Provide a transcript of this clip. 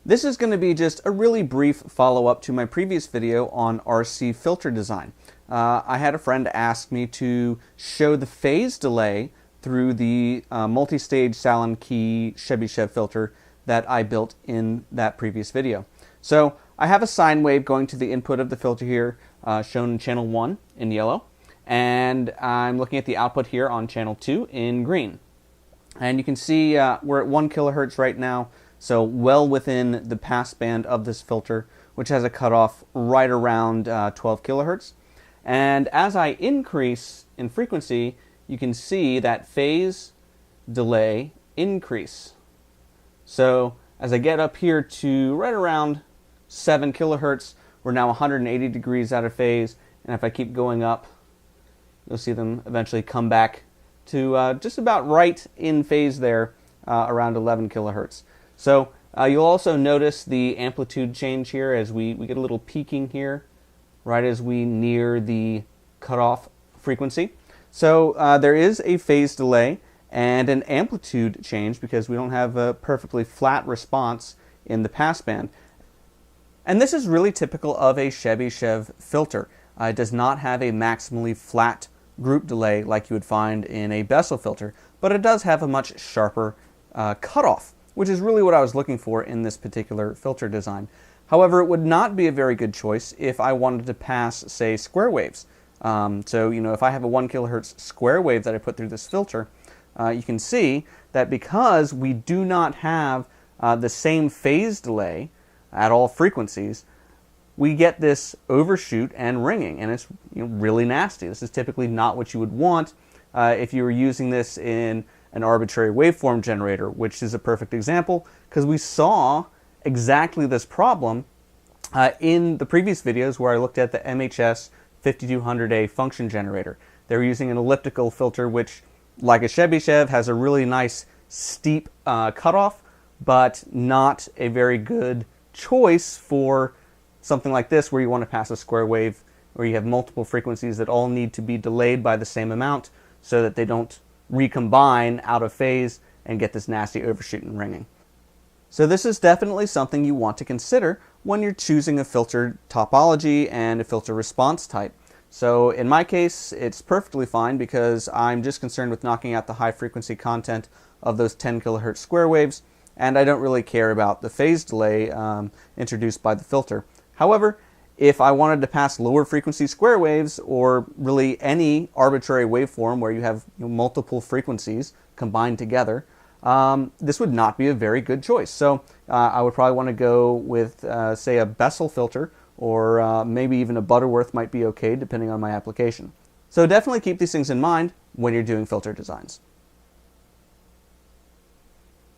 This is going to be just a really brief follow-up to my previous video on RC filter design. I had a friend ask me to show the phase delay through the multi-stage Sallen key Chebyshev filter that I built in that previous video. So I have a sine wave going to the input of the filter here, shown in channel 1 in yellow, and I'm looking at the output here on channel 2 in green. And you can see we're at 1 kilohertz right now, so well within the pass band of this filter, which has a cutoff right around 12 kilohertz. And as I increase in frequency, you can see that phase delay increase. So as I get up here to right around 7 kilohertz, we're now 180 degrees out of phase, and if I keep going up, you'll see them eventually come back to just about right in phase there, around 11 kilohertz. So you'll also notice the amplitude change here as we get a little peaking here right as we near the cutoff frequency. So there is a phase delay and an amplitude change because we don't have a perfectly flat response in the passband. And this is really typical of a Chebyshev filter. It does not have a maximally flat group delay like you would find in a Bessel filter, but it does have a much sharper cutoff, which is really what I was looking for in this particular filter design. However, it would not be a very good choice if I wanted to pass, say, square waves. So, if I have a 1 kilohertz square wave that I put through this filter, you can see that because we do not have the same phase delay at all frequencies, we get this overshoot and ringing, and it's really nasty. This is typically not what you would want if you were using this in an arbitrary waveform generator, which is a perfect example because we saw exactly this problem in the previous videos where I looked at the MHS 5200A function generator. They were using an elliptical filter which, like a Chebyshev, has a really nice steep cutoff, but not a very good choice for something like this where you want to pass a square wave where you have multiple frequencies that all need to be delayed by the same amount so that they don't recombine out of phase and get this nasty overshoot and ringing. So this is definitely something you want to consider when you're choosing a filter topology and a filter response type. So in my case, it's perfectly fine because I'm just concerned with knocking out the high frequency content of those 10 kilohertz square waves, and I don't really care about the phase delay introduced by the filter. However, if I wanted to pass lower frequency square waves or really any arbitrary waveform where you have multiple frequencies combined together, this would not be a very good choice. So I would probably want to go with, say, a Bessel filter, or maybe even a Butterworth might be okay depending on my application. So definitely keep these things in mind when you're doing filter designs.